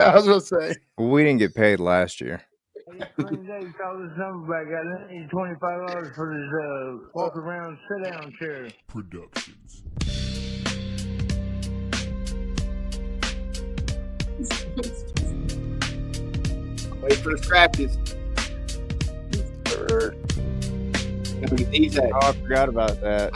I was gonna say. We didn't get paid last year. Day, call this number back. I need $25 for this walk around sit down chair. Productions. Wait for the scratches. Oh, I forgot about that.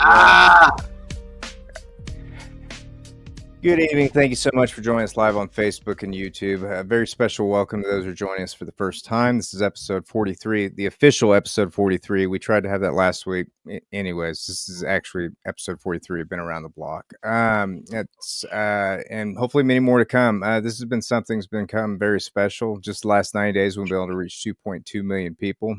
Good evening. Thank you so much for joining us live on Facebook and YouTube. A very special welcome to those who are joining us for the first time. This is episode 43, the official episode 43. We tried to have that last week. Anyways, this is actually episode 43. I've been around the block. And hopefully many more to come. This has been something that's become very special. Just the last 90 days, we'll be able to reach 2.2 million people,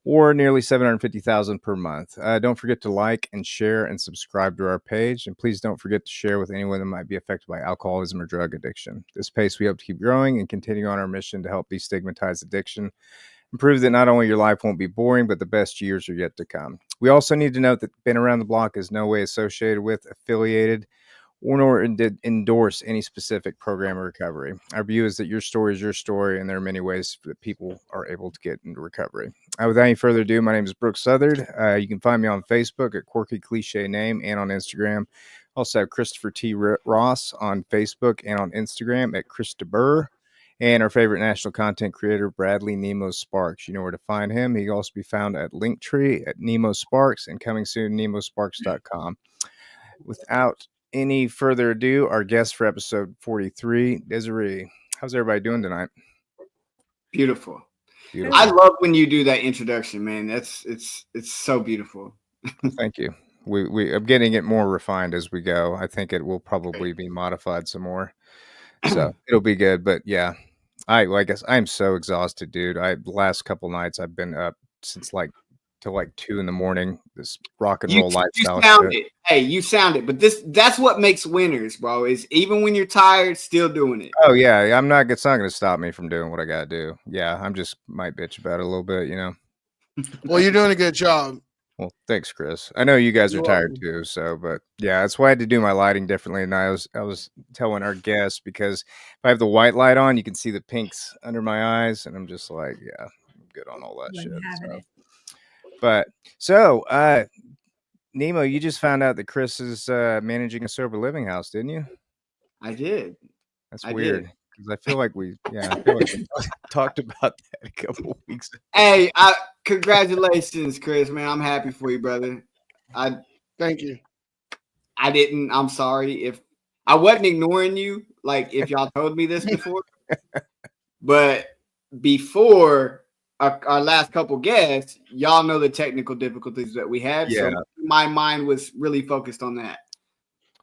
or nearly 750,000 per month. Don't forget to like and share and subscribe to our page. And please don't forget to share with anyone that might be affected by alcoholism or drug addiction. This pace, we hope to keep growing and continue on our mission to help destigmatize addiction and prove that not only your life won't be boring, but the best years are yet to come. We also need to note that Been Around the Block is no way associated with, affiliated, or nor endorse any specific program or recovery. Our view is that your story is your story, and there are many ways that people are able to get into recovery. Without any further ado, my name is Brooke Southard. You can find me on Facebook at Quirky Cliche Name and on Instagram. Also have Christopher T. Ross on Facebook and on Instagram at Christopher. And our favorite national content creator, Bradley Nemo Sparks. You know where to find him. He can also be found at Linktree at Nemo Sparks, and coming soon, nemosparks.com. Without any further ado, our guest for episode 43, Desiree. How's everybody doing tonight? Beautiful. I love when you do that introduction, man. It's so beautiful. Thank you. I'm getting it more refined as we go. I think it will probably be modified some more, so it'll be good. But yeah, I guess I'm so exhausted, dude. The last couple nights I've been up since till 2 a.m. This rock and roll lifestyle. You sound it, but that's what makes winners, bro, is even when you're tired, still doing it. Oh yeah, it's not going to stop me from doing what I got to do. Yeah, I'm just might bitch about it a little bit, you know. Well, you're doing a good job. Well, thanks, Chris. I know you guys are tired too, but yeah, that's why I had to do my lighting differently. And I was telling our guests, because if I have the white light on, you can see the pinks under my eyes, and I'm just like, yeah, I'm good on all that shit. So, Nemo, you just found out that Chris is managing a sober living house, didn't you? I did. That's weird, because I feel like we talked about that a couple of weeks ago. Hey, congratulations, Chris, man. I'm happy for you, brother. Thank you. I'm sorry if I wasn't ignoring you, like if y'all told me this before. But before our last couple guests, y'all know the technical difficulties that we had. Yeah. So my mind was really focused on that.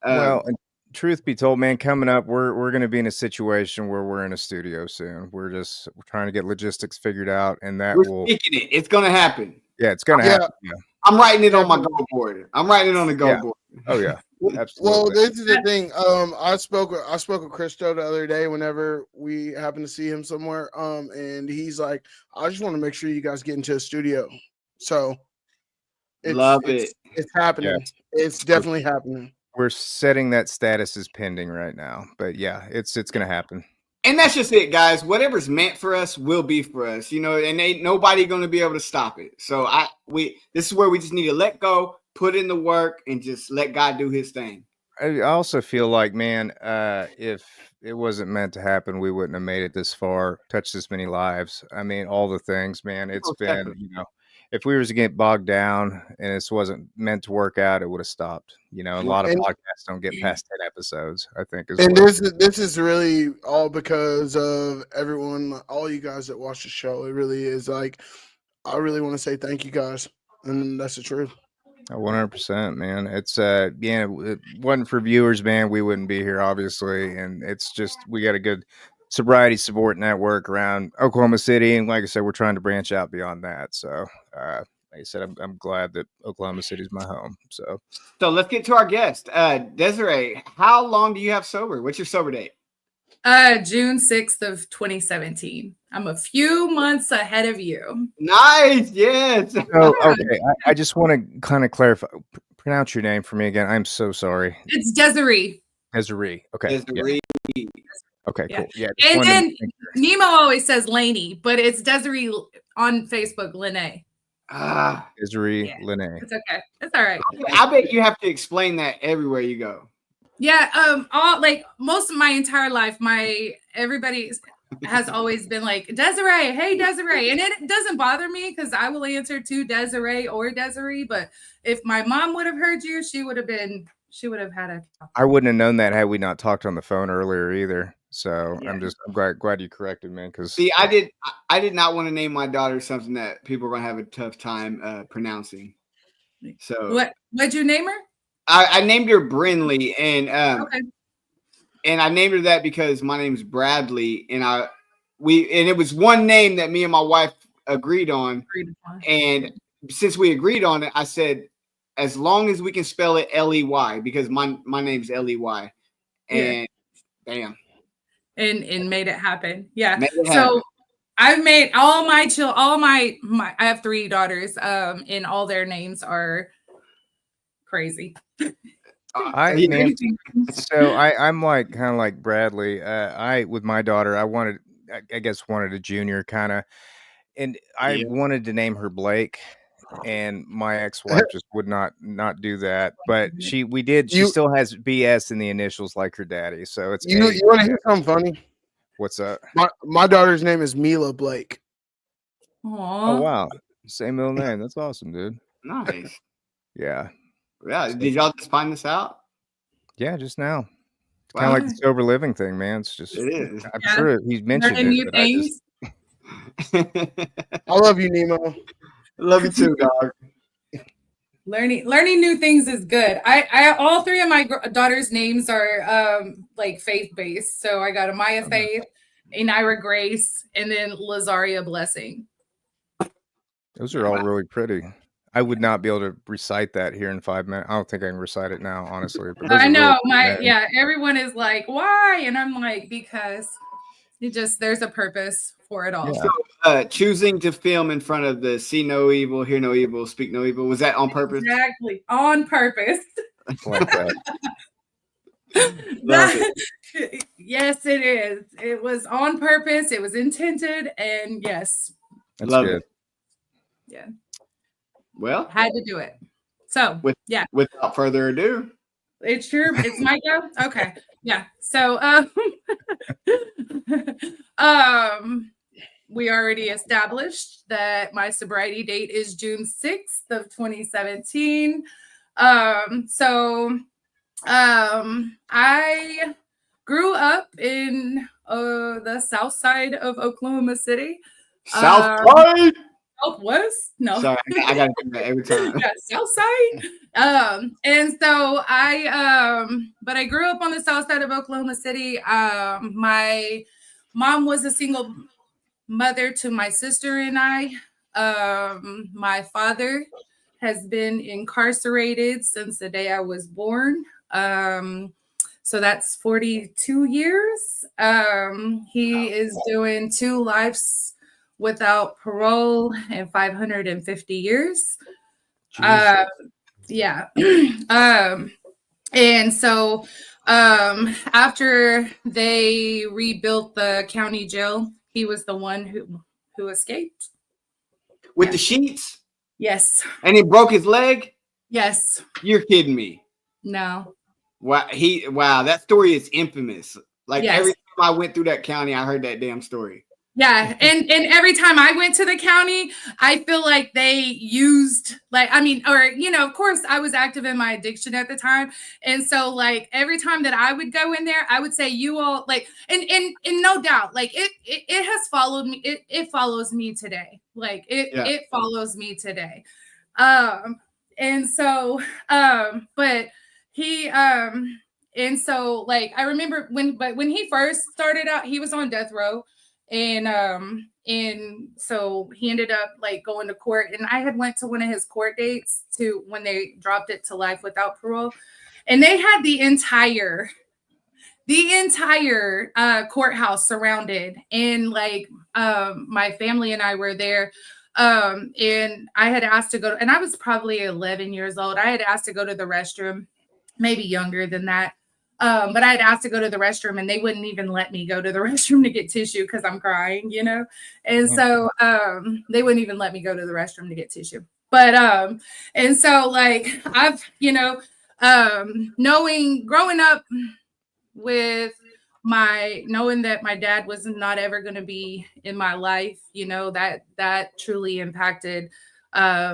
And truth be told, man, coming up, we're going to be in a situation where we're in a studio soon. We're trying to get logistics figured out, and speaking it. It's going to happen. Yeah, it's going to happen. Yeah. I'm writing it on my goal board. I'm writing it on the goal board. Oh yeah. Absolutely. Well, this is the thing. I spoke with Christo the other day whenever we happened to see him somewhere. And he's like, I just want to make sure you guys get into a studio. So it's happening. Yeah. It's definitely happening. We're setting that status as pending right now, but yeah, it's going to happen. And that's just it, guys. Whatever's meant for us will be for us, you know, and ain't nobody going to be able to stop it. So this is where we just need to let go, put in the work, and just let God do his thing. I also feel like, man, if it wasn't meant to happen, we wouldn't have made it this far, touched this many lives. I mean, all the things, man, it's been, definitely. You know, if we were to get bogged down and this wasn't meant to work out, it would have stopped. You know, a lot of podcasts don't get past 10 episodes, I think. This is really all because of everyone, all you guys that watch the show. It really is like, I really want to say thank you guys. And that's the truth. 100%, man. It's it wasn't for viewers, man, we wouldn't be here, obviously. And it's just, we got a good sobriety support network around Oklahoma City, and like I said, we're trying to branch out beyond that. So like I said, I'm glad that Oklahoma City is my home. So let's get to our guest. Desiree, how long do you have sober? What's your sober date? June 6th of 2017. I'm a few months ahead of you. Nice. Yes. Oh, okay. I just want to kind of clarify. Pronounce your name for me again. I'm so sorry. It's Desiree. Desiree. Okay. Desiree. Yeah. Okay, Yeah. cool. Yeah. just And wanted to then make sure. Nemo always says Lanee, but it's Desiree on Facebook, Lanee. Ah, Desiree, Yeah. Lanee. It's okay. It's all right. I bet you have to explain that everywhere you go. Yeah, all like most of my entire life, everybody has always been like Desiree, hey Desiree, and it doesn't bother me because I will answer to Desiree or Desiree. But if my mom would have heard you, she would have had a. I wouldn't have known that had we not talked on the phone earlier either. So Yeah. I'm glad you corrected me because See, I did not want to name my daughter something that people are gonna have a tough time pronouncing. So What'd you name her? I named her Brinley, and Okay. and I named her that because my name's Bradley, and it was one name that me and my wife agreed on, and since we agreed on it, I said as long as we can spell it Ley, because my name's Ley, and damn, and made it happen. Yeah. made it So happen. I've made all my I have 3 daughters, and all their names are crazy. I'm like kind of like Bradley. I with my daughter, I guess wanted a junior kind of, and I Yeah. wanted to name her Blake, and my ex-wife just would not do that. But she still has BS in the initials like her daddy, so it's You want to hear something funny? What's up? My daughter's name is Mila Blake. Aww. Oh wow, same middle name. That's awesome, dude. Nice. Yeah. Yeah. Did y'all just find this out? Yeah, just now. It's Wow. kind of like the sober living thing, man. It's just It is. I'm sure he's mentioned Learning it, new but I things. I love you, Nemo. Love you too, dog. Learning new things is good. I all 3 of my daughters' names are like faith based. So I got Amaya Faith, Inira Grace, and then Lazaria Blessing. Those are all really pretty. I would not be able to recite that here in 5 minutes. I don't think I can recite it now, honestly. But those I are know really cool names. everyone is like, why? And I'm like, because there's a purpose for it all. Yeah. So, choosing to film in front of the see no evil, hear no evil, speak no evil, was that on purpose? Exactly. On purpose. Like that. Yes, it is. It was on purpose. It was intended. And yes. That's Love good. it. Yeah. Well, had to do it. So without further ado, it's my go. Okay. Yeah. So we already established that my sobriety date is June 6th of 2017. I grew up in the south side of Oklahoma City. Southwest. Southwest? No. Sorry, I gotta do that every time. Yeah, south side. And so but I grew up on the south side of Oklahoma City. My mom was a single mother to my sister and I. My father has been incarcerated since the day I was born. So that's 42 years. He is doing 2 lives without parole and 550 years. Yeah. And so after they rebuilt the county jail, he was the one who escaped. With the sheets? Yes. And he broke his leg? Yes. You're kidding me. No. Wow, that story is infamous. Like Yes. every time I went through that county, I heard that damn story. Yeah, and every time I went to the county, I feel like they used of course I was active in my addiction at the time, and so like every time that I would go in there, I would say you all like, and no doubt, like it has followed me. It follows me today. Like it follows me today. And so but he and so like I remember when he first started out, he was on death row. And so he ended up like going to court, and I had went to one of his court dates to when they dropped it to life without parole, and they had the entire courthouse surrounded, and like my family and I were there, and I had asked to go, and I was probably 11 years old. I had asked to go to the restroom, maybe younger than that. But I'd asked to go to the restroom and they wouldn't even let me go to the restroom to get tissue because I'm crying, you know? And so they wouldn't even let me go to the restroom to get tissue. But and so like I've, you know, growing up with knowing that my dad was not ever going to be in my life, you know, that truly impacted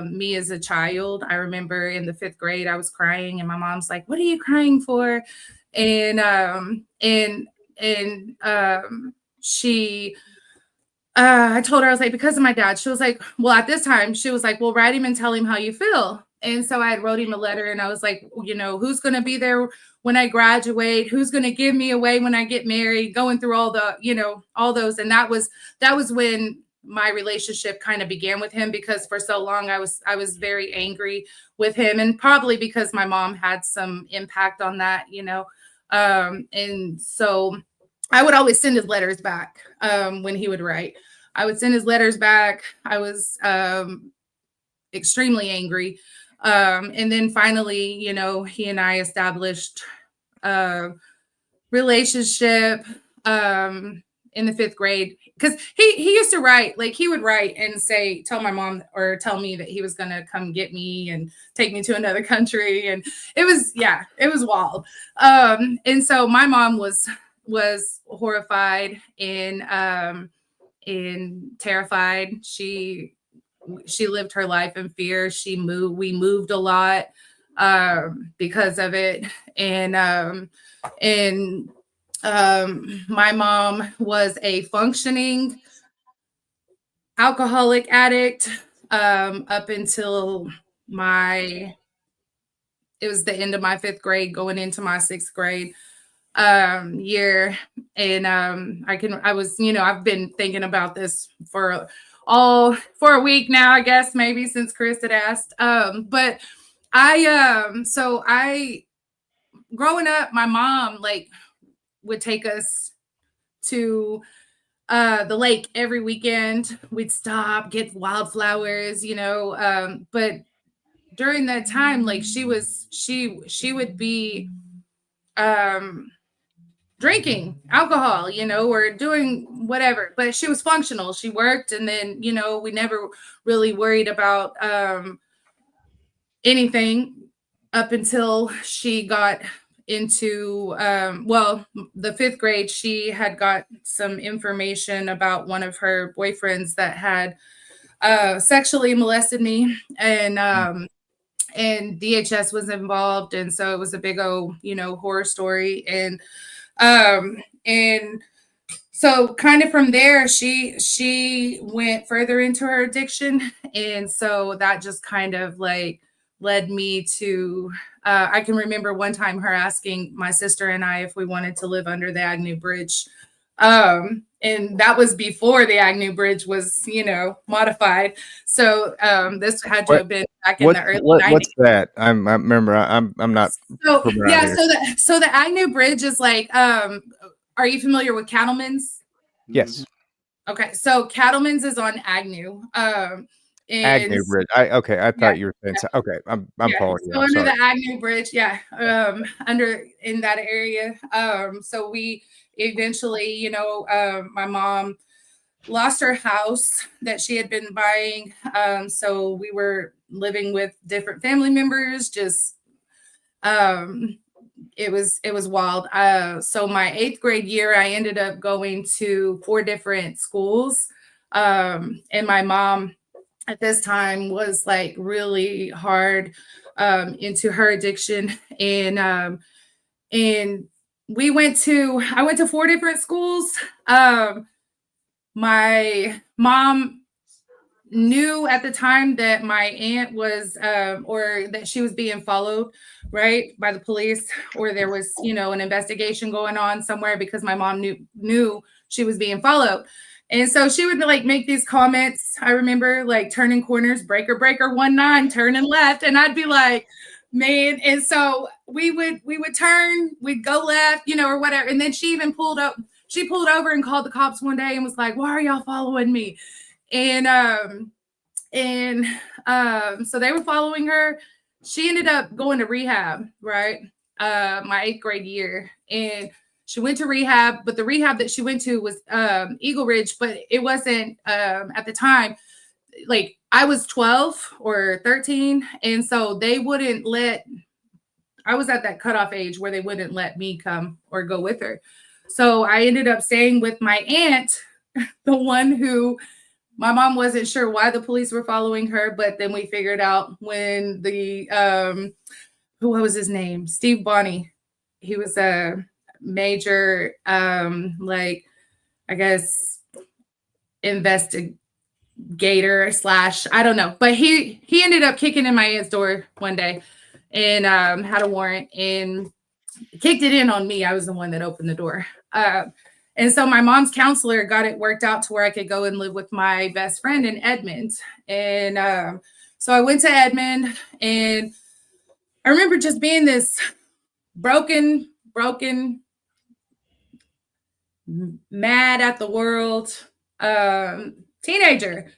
me as a child. I remember in the 5th grade, I was crying and my mom's like, "What are you crying for?" And she I told her, I was like, because of my dad. She was like, well, at this time, she was like, well, write him and tell him how you feel. And so I wrote him a letter and I was like, you know, who's going to be there when I graduate? Who's going to give me away when I get married? Going through all the, you know, all those. And that was when my relationship kind of began with him, because for so long I was very angry with him, and probably because my mom had some impact on that, you know. And so I would always send his letters back when he would write. I would send his letters back. I was extremely angry. And then finally, you know, he and I established a relationship in the 5th grade, because he used to write, like he would write and say, tell my mom or tell me that he was going to come get me and take me to another country. And it was wild. And so my mom was horrified and terrified. She lived her life in fear. We moved a lot because of it. And my mom was a functioning alcoholic addict up until it was the end of my 5th grade, going into my 6th grade year. And I was, you know, I've been thinking about this for a week now, I guess, maybe since Chris had asked. But growing up, my mom like would take us to the lake every weekend. We'd stop, get wildflowers, you know. But during that time, like she would be drinking alcohol, you know, or doing whatever, but she was functional. She worked, and then, you know, we never really worried about anything up until she got into the 5th grade. She had got some information about one of her boyfriends that had sexually molested me, and DHS was involved, and so it was a big old, you know, horror story. And so kind of from there, she went further into her addiction, and so that just kind of like led me to I can remember one time her asking my sister and I if we wanted to live under the Agnew Bridge. And that was before the Agnew Bridge was, you know, modified. So this had to have been back in the early 90s. What's that? I remember. I'm not. So yeah, so the Agnew Bridge is like, are you familiar with Cattleman's? Yes. Okay, so Cattleman's is on Agnew. Agnew Bridge. I thought you were saying. Okay, I'm following you. So under the Agnew Bridge, under in that area. So we eventually, you know, my mom lost her house that she had been buying. So we were living with different family members. Just it was wild. So my 8th grade year, I ended up going to 4 different schools. And my mom at this time was like really hard into her addiction. And I went to 4 different schools. My mom knew at the time that my aunt was or that she was being followed, right, by the police, or there was, you know, an investigation going on somewhere, because my mom knew she was being followed. And so she would like make these comments. I remember like turning corners, breaker 19, turning left, and I'd be like, man. And so we would turn, we'd go left, you know, or whatever. And then she even pulled over and called the cops one day and was like, why are y'all following me? And so they were following her. She ended up going to rehab, right? my 8th grade year, and she went to rehab, but the rehab that she went to was Eagle Ridge, but it wasn't at the time, like I was 12 or 13, and so they wouldn't let, I was at that cutoff age where they wouldn't let me come or go with her. So I ended up staying with my aunt, the one who my mom wasn't sure why the police were following her, but then we figured out when the what was his name? Steve Bonney. He was a major like I guess investigator slash, I don't know, but he ended up kicking in my aunt's door one day and had a warrant and kicked it in on me. I was the one that opened the door. And so my mom's counselor got it worked out to where I could go and live with my best friend in Edmond. And so I went to Edmond, and I remember just being this broken, mad at the world teenager.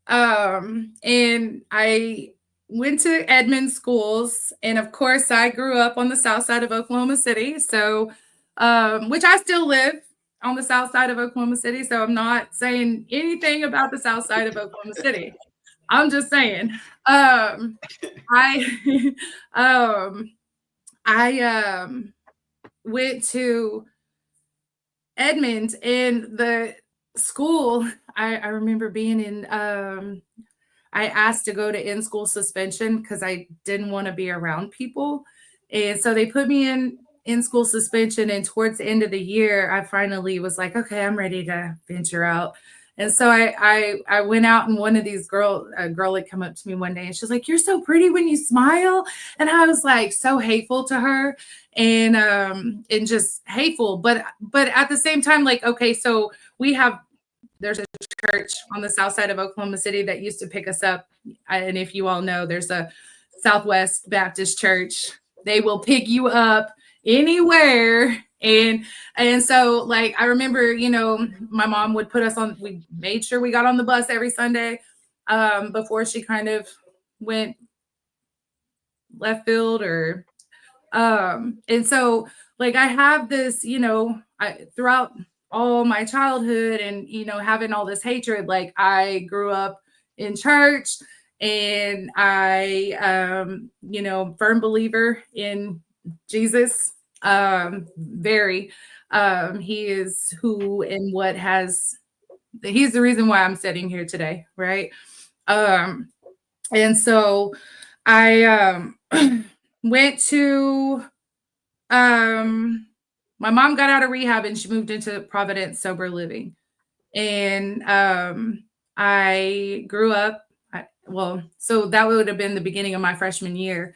And I went to Edmond schools, and of course I grew up on the south side of Oklahoma City, so which I still live on the south side of Oklahoma City, so I'm not saying anything about the south side of Oklahoma City. I'm just saying I I went to Edmond, and the school, I remember being in I asked to go to in-school suspension because I didn't want to be around people. And so they put me in school suspension. And towards the end of the year, I finally was like, okay, I'm ready to venture out. And so I went out, and one of these a girl had come up to me one day, and she's like, "You're so pretty when you smile." And I was like so hateful to her, and just hateful. But at the same time, like, okay, so there's a church on the south side of Oklahoma City that used to pick us up. And if you all know, there's a Southwest Baptist church. They will pick you up anywhere. And so, like, I remember, my mom would put us on, we made sure we got on the bus every Sunday before she kind of went left field and so, like, I have this, throughout all my childhood and, having all this hatred, like, I grew up in church, and I, firm believer in Jesus. Very, he is who and what he's the reason why I'm sitting here today. Right. And so I, went to, my mom got out of rehab and she moved into Providence sober living. And I grew up, so that would have been the beginning of my freshman year.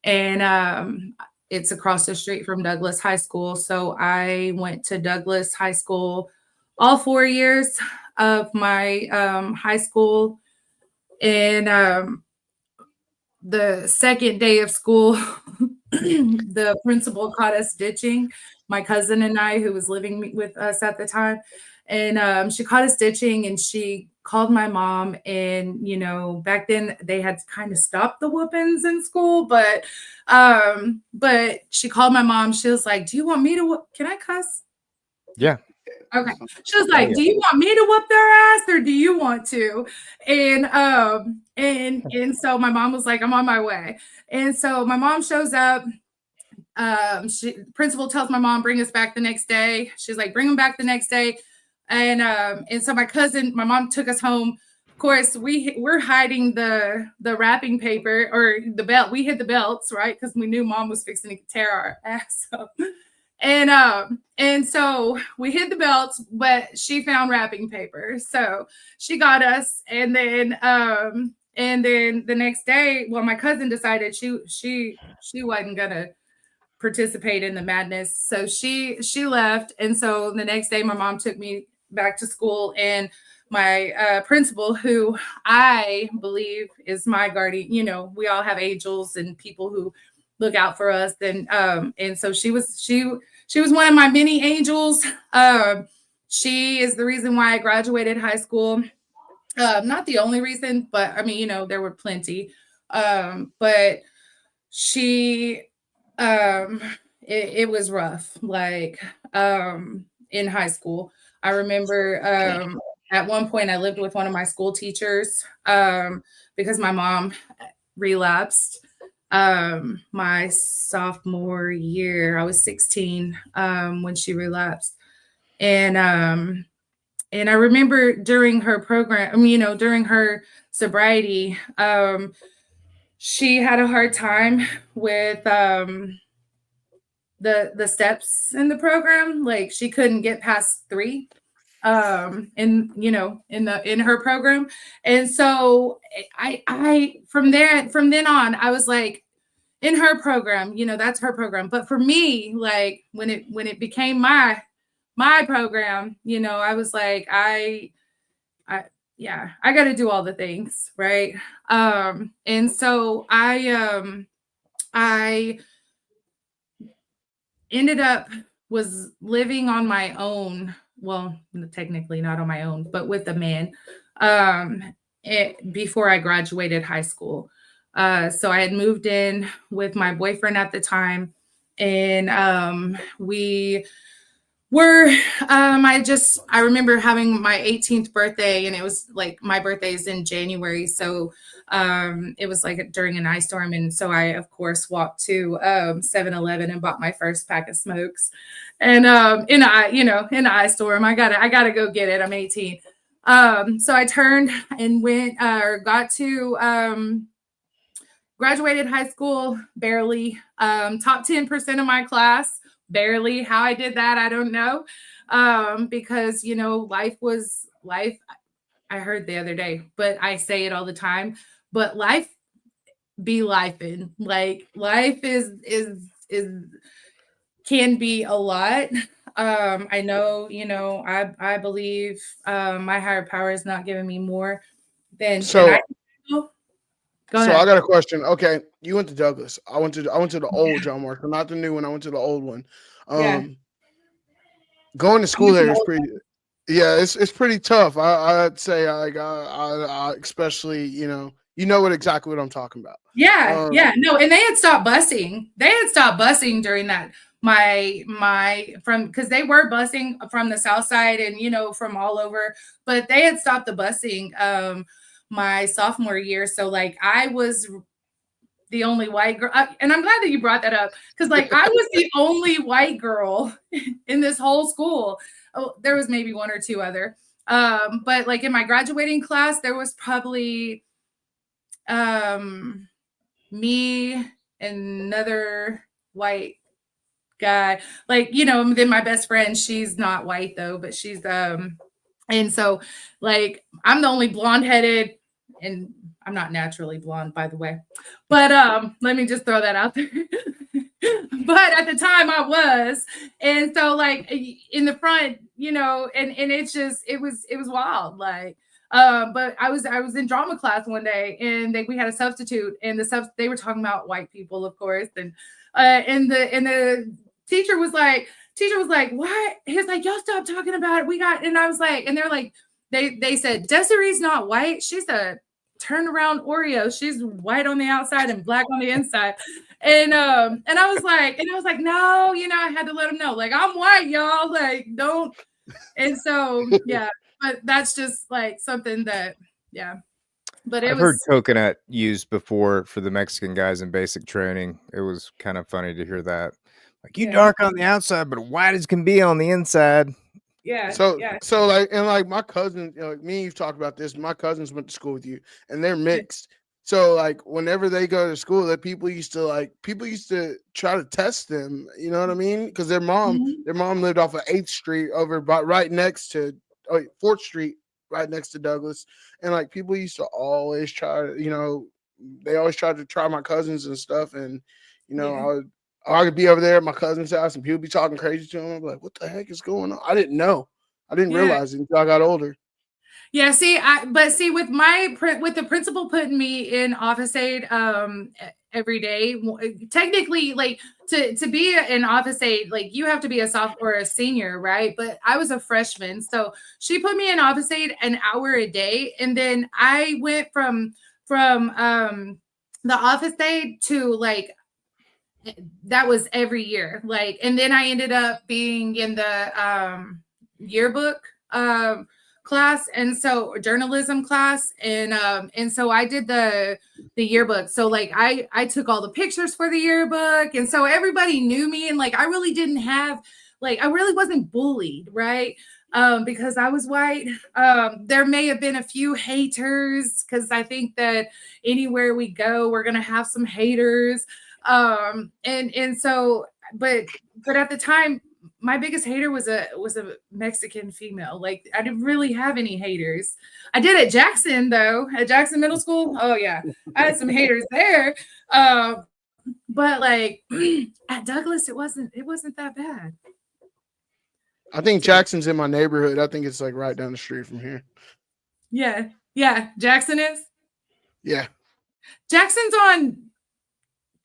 And it's across the street from Douglas High School. So I went to Douglas High School all 4 years of my high school. And the second day of school, the principal caught us ditching, my cousin and I, who was living with us at the time. And she caught us ditching, and she called my mom. And, back then they had kind of stopped the whoopings in school, but she called my mom. She was like, "Do you want me to can I cuss?" Yeah. Okay. She was like, "Do you want me to whoop their ass, or do you want to?" And so my mom was like, "I'm on my way." And so my mom shows up. Principal tells my mom, "Bring us back the next day." She's like, "Bring them back the next day." And so my mom took us home. Of course, we're hiding the wrapping paper or the belt. We hid the belts, right? Because we knew mom was fixing to tear our ass up. And so we hid the belts, but she found wrapping paper. So she got us. And then the next day, my cousin decided she wasn't gonna participate in the madness. So she left. And so the next day my mom took me back to school, and my principal, who I believe is my guardian, we all have angels and people who look out for us. And so she was one of my many angels. She is the reason why I graduated high school. Not the only reason, but I mean, there were plenty. But she, it was rough. Like in high school, I remember at one point I lived with one of my school teachers because my mom relapsed my sophomore year. I was 16 when she relapsed. And I remember during her program, during her sobriety, she had a hard time with the steps in the program. Like she couldn't get past 3 in her program. And so I from then on, I was like, in her program, that's her program. But for me, like when it became my program, I was like, yeah, I got to do all the things, right? And so I ended up was living on my own. Well, technically not on my own, but with a man before I graduated high school. So I had moved in with my boyfriend at the time, and we were I remember having my 18th birthday, and it was like my birthday is in January, so it was like during an ice storm, and so I of course walked to 7-Eleven and bought my first pack of smokes, and in the ice storm, I gotta go get it. I'm 18. So I turned and went got to graduated high school barely, top 10% of my class. Barely. How I did that, I don't know. Because, life was life. I heard the other day, but I say it all the time. But life be lifing. Like life is can be a lot. I know, I believe my higher power is not giving me more than I can. Go ahead. I got a question. Okay, you went to Douglas. I went to the old John Marshall, not the new one. I went to the old one. Going to school there is pretty. Yeah, it's pretty tough. I'd say I especially exactly what I'm talking about. Yeah. No, and they had stopped busing. During that. Because they were busing from the south side and from all over, but they had stopped the busing my sophomore year. So like I was the only white girl, and I'm glad that you brought that up because like I was the only white girl in this whole school. Oh, there was maybe one or two other, but like in my graduating class, there was probably me and another white guy. Like then my best friend, she's not white though, but she's and so like I'm the only blonde headed, and I'm not naturally blonde, by the way, but let me just throw that out there. But at the time I was, and so like in the front, and it's just it was wild. Like but I was in drama class one day, and we had a substitute, and they were talking about white people, of course, and the teacher was like, what? He's like, y'all stop talking about it. And I was like, and they're like, they said, Desiree's not white. She's a turnaround Oreo. She's white on the outside and black on the inside. And I was like, no, I had to let them know, like, I'm white, y'all. Like, don't. And so, yeah, but that's just like something that, yeah. But I've heard coconut used before for the Mexican guys in basic training. It was kind of funny to hear that. Like, you dark on the outside, but white as can be on the inside. Yeah. So like my cousin, like me and you've talked about this. My cousins went to school with you, and they're mixed. So like whenever they go to school, that people used to try to test them. You know what I mean? Because their mom lived off of 8th Street right next to 4th Street, right next to Douglas, and like people used to always try to, they always tried to try my cousins and stuff, and I could be over there at my cousin's house and people be talking crazy to him. I'm like, what the heck is going on? I didn't know. I didn't realize it until I got older. Yeah, with the principal putting me in office aid every day, technically, like to be an office aid, like you have to be a sophomore or a senior, right? But I was a freshman, so she put me in office aid an hour a day, and then I went from the office aid to like that was every year. Like, and then I ended up being in the yearbook class, and so journalism class, and so I did the yearbook. So like I took all the pictures for the yearbook, and so everybody knew me, and like I really didn't have, like, I really wasn't bullied, right? Because I was white. There may have been a few haters, because I think that anywhere we go, we're gonna have some haters. And so, but at the time, my biggest hater was a Mexican female. Like, I didn't really have any haters. I did at Jackson though, at Jackson Middle School. Oh yeah, I had some haters there. But like at Douglas, it wasn't that bad. I think Jackson's in my neighborhood. I think it's like right down the street from here. Yeah, Jackson is. Yeah, Jackson's on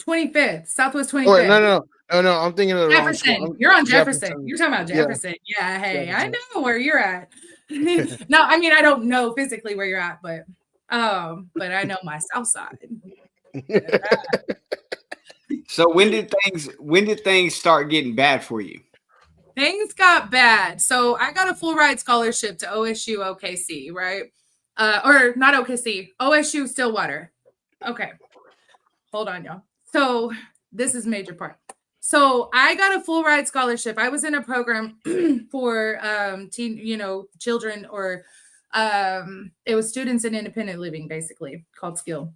25th, Southwest 25th. Oh, wait, no. I'm thinking of the wrong Jefferson. school. You're on Jefferson. You're talking about Jefferson. Yeah. Hey, Jefferson. I know where you're at. No, I mean, I don't know physically where you're at, but I know my South side. So when did things start getting bad for you? Things got bad. So I got a full ride scholarship to OSU OKC, right? Or not OKC, OSU Stillwater. Okay. Hold on, y'all. So this is major part. So I got a full ride scholarship. I was in a program for children, or it was students in independent living, basically, called Skill.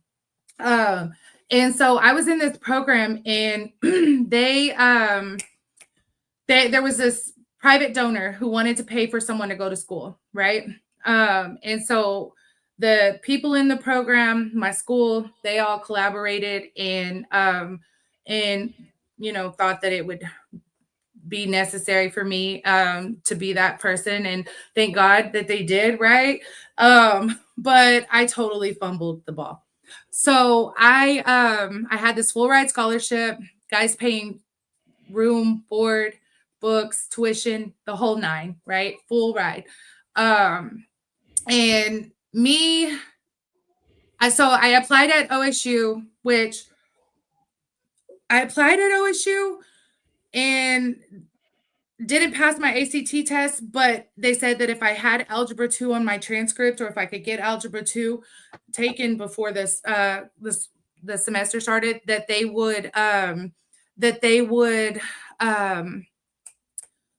And so I was in this program, and there was this private donor who wanted to pay for someone to go to school, right? And so the people in the program, my school, they all collaborated and thought that it would be necessary for me to be that person. And thank God that they did, right? But I totally fumbled the ball. So I had this full ride scholarship, guys paying room, board, books, tuition, the whole nine, right? Full ride. And me, so I applied at OSU, which I applied at OSU and didn't pass my ACT test, but they said that if I had Algebra 2 on my transcript, or if I could get Algebra 2 taken before the semester started, that they would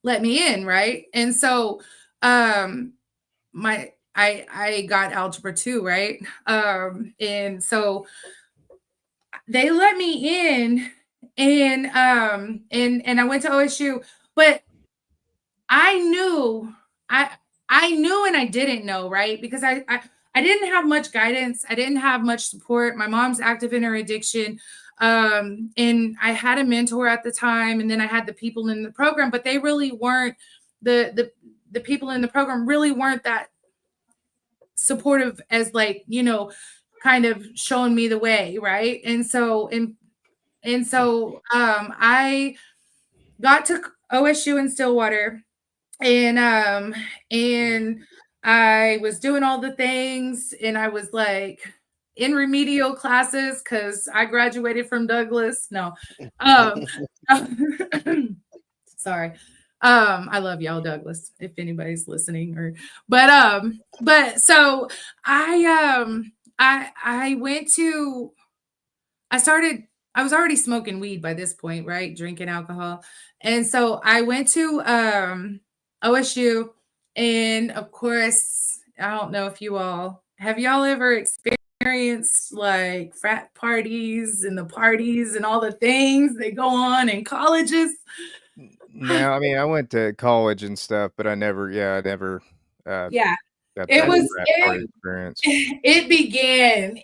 let me in, right? And so I got Algebra 2, right? And so they let me in, and I went to OSU, but I knew and I didn't know, right? Because I didn't have much guidance. I didn't have much support. My mom's active in her addiction. And I had a mentor at the time, and then I had the people in the program, but they really weren't the people in the program really weren't that supportive as, like, kind of showing me the way, right? And so I got to OSU in Stillwater, and I was doing all the things, and I was like in remedial classes because I graduated from Douglas. No, sorry. I love y'all, Douglas, if anybody's listening, but so I was already smoking weed by this point, right? Drinking alcohol. And so I went to OSU, and of course, I don't know if have y'all ever experienced like frat parties and the parties and all the things that go on in colleges? No, I mean, I went to college and stuff, but I never got Yeah. that It was frat party experience. It began.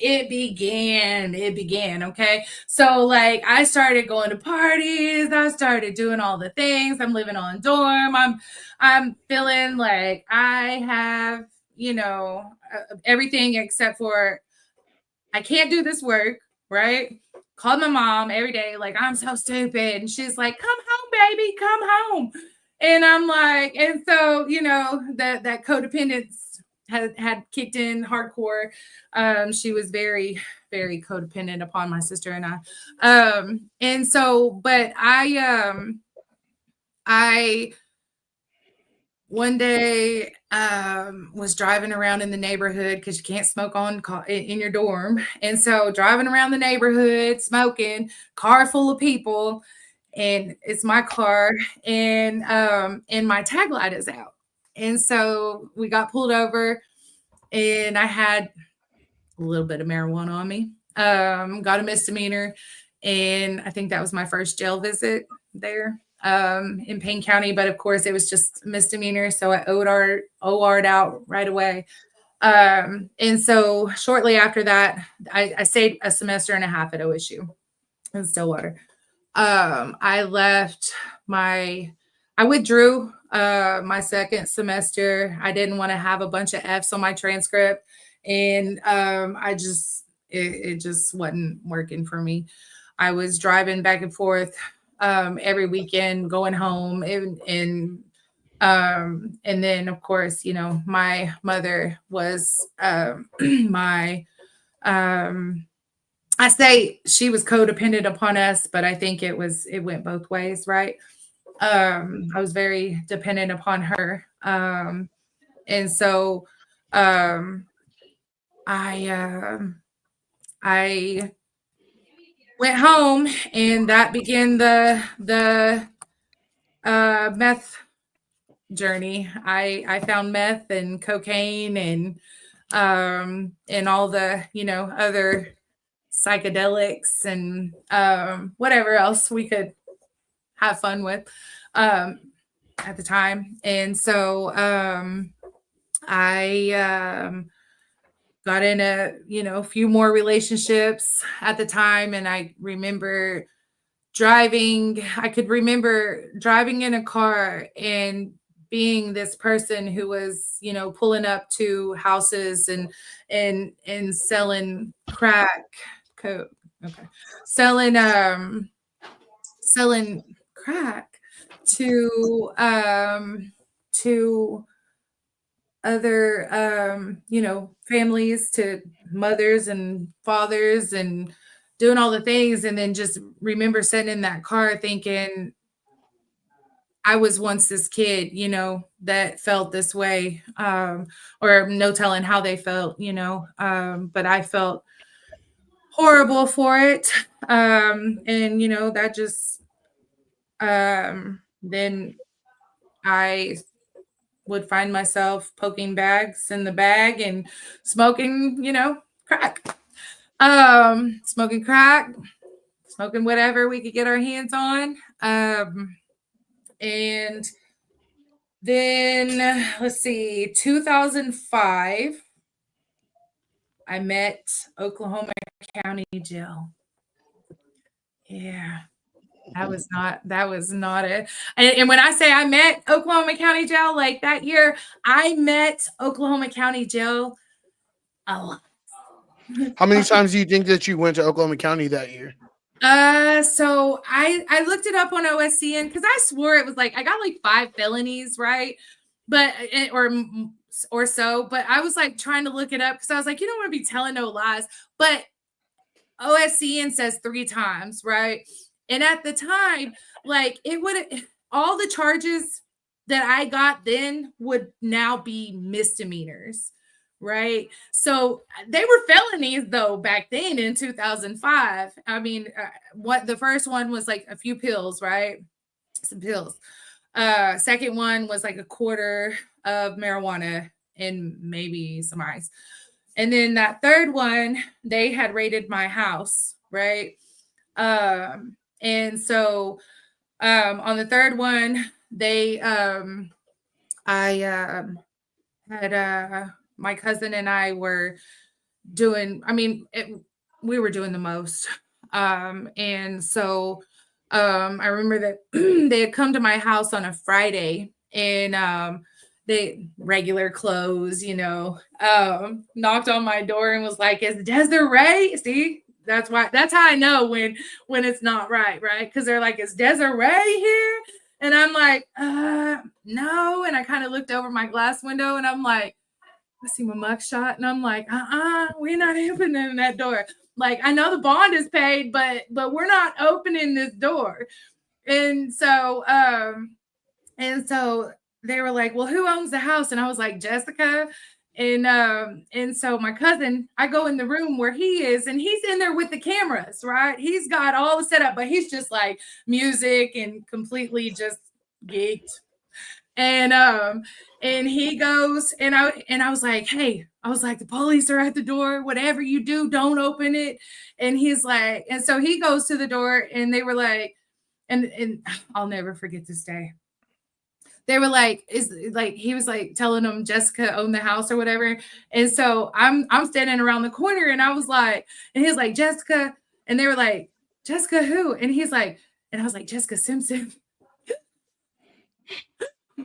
Okay. So like I started going to parties, I started doing all the things. I'm living on dorm. I'm feeling like I have, everything except for I can't do this work, right? Called my mom every day, like, I'm so stupid. And she's like, come home, baby, come home. And I'm like, and so, that codependence had kicked in hardcore. She was very, very codependent upon my sister and I. And so, but I one day was driving around in the neighborhood because you can't smoke in your dorm. And so driving around the neighborhood, smoking, car full of people, and it's my car, and my tag light is out. And so we got pulled over, and I had a little bit of marijuana on me. Got a misdemeanor, and I think that was my first jail visit there in Payne County. But of course, it was just a misdemeanor, so I OR'd out right away. And so shortly after that, I stayed a semester and a half at OSU in Stillwater. I withdrew my second semester. I didn't want to have a bunch of F's on my transcript, and it just wasn't working for me. I was driving back and forth every weekend, going home, and then of course, my mother was I say she was codependent upon us, but I think it went both ways, right? I was very dependent upon her. And so I went home, and that began the meth journey. I found meth and cocaine and all the other psychedelics and whatever else we could have fun with at the time. And so I got in a few more relationships at the time, and I remember I could remember driving in a car and being this person who was, pulling up to houses and selling crack coke. Okay. Selling crack to other families, to mothers and fathers, and doing all the things. And then just remember sitting in that car thinking, I was once this kid, that felt this way, or no telling how they felt, but I felt horrible for it. And, that just, then I would find myself poking bags in the bag and smoking, crack. Smoking crack, smoking whatever we could get our hands on. And then let's see, 2005, I met Oklahoma County Jail. Yeah. That was not it. And when I say I met Oklahoma County Jail, like that year, I met Oklahoma County Jail a lot. How many times do you think that you went to Oklahoma County that year? So I looked it up on OSCN because I swore it was like I got like 5 felonies, right? But or so. But I was like trying to look it up because I was like, you don't want to be telling no lies. But OSCN says 3 times, right? And at the time, like all the charges that I got then would now be misdemeanors, right? So they were felonies though back then in 2005. I mean, the first one was like a few pills, right? Some pills. Second one was like a quarter of marijuana and maybe some ice. And then that third one, they had raided my house, right? And so on the third one, I had my cousin and I were doing, we were doing the most. And so I remember that they had come to my house on a Friday, and they regular clothes, knocked on my door and was like, "Is Desiree?" See, that's how I know when it's not right, because they're like, "Is Desiree here?" And I'm like, no. And I kind of looked over my glass window and I'm like, I see my mugshot, and I'm like, we're not opening that door. Like, I know the bond is paid, but we're not opening this door. And so they were like, well, who owns the house? And I was like, Jessica. And so my cousin, I go in the room where he is, and he's in there with the cameras, right? He's got all the setup, but he's just like music and completely just geeked. And he goes, and I was like, hey, I was like, the police are at the door. Whatever you do, don't open it. And he's like, and so he goes to the door, and they were like, and I'll never forget this day. They were like, he was like telling them Jessica owned the house or whatever. And so I'm standing around the corner, and I was like, and he's like, Jessica. And they were like, Jessica who? And he's like, and I was like, Jessica Simpson.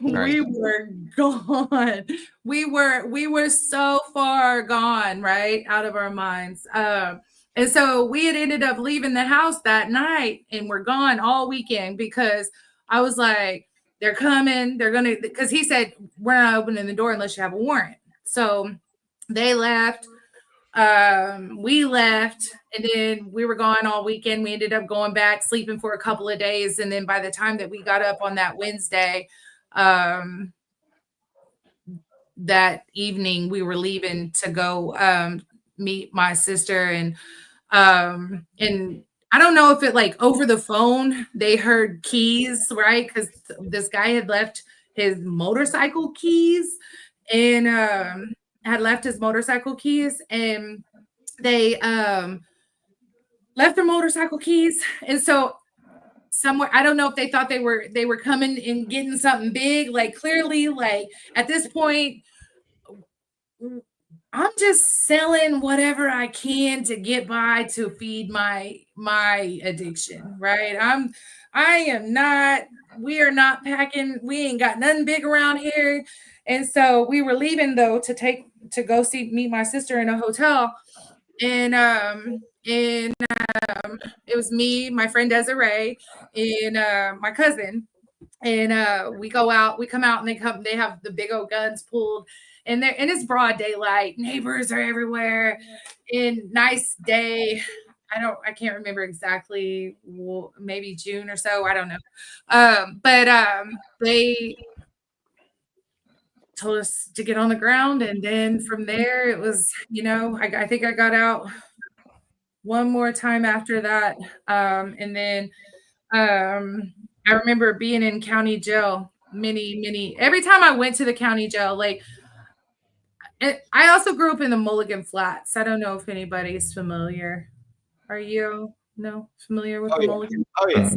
Right. We were gone. We were so far gone, right? Out of our minds. And so we had ended up leaving the house that night, and we're gone all weekend because I was like, they're coming. They're going to, because he said, we're not opening the door unless you have a warrant. So they left. We left, and then we were gone all weekend. We ended up going back, sleeping for a couple of days. And then by the time that we got up on that Wednesday, that evening, we were leaving to go meet my sister, and I don't know if it like over the phone they heard keys, right? Because this guy had left his motorcycle keys, and had left his motorcycle keys, and they left their motorcycle keys, and so somewhere, I don't know if they thought they were coming and getting something big. Like, clearly, like at this point, I'm just selling whatever I can to get by to feed my addiction, right? We are not packing, we ain't got nothing big around here. And so we were leaving though to go meet my sister in a hotel. And it was me, my friend Desiree, and my cousin. And we come out, and they have the big old guns pulled, and it's broad daylight. Neighbors are everywhere. In nice day. I can't remember exactly. Maybe June or so. I don't know. But they told us to get on the ground, and then from there it was, I think I got out one more time after that. And then I remember being in county jail every time I went to the county jail, like, I also grew up in the Mulligan Flats. I don't know if anybody's familiar. Are you familiar with the Mulligan? Oh yeah.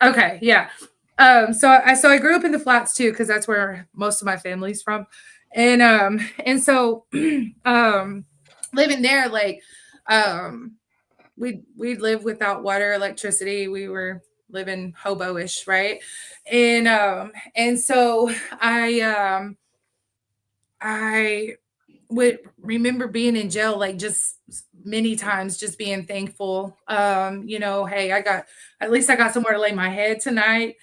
Okay, yeah. So I grew up in the Flats too, because that's where most of my family's from. And so living there, like, we'd live without water, electricity. We were living hobo-ish, right? And so I would remember being in jail, like, just many times, just being thankful. Hey, at least I got somewhere to lay my head tonight.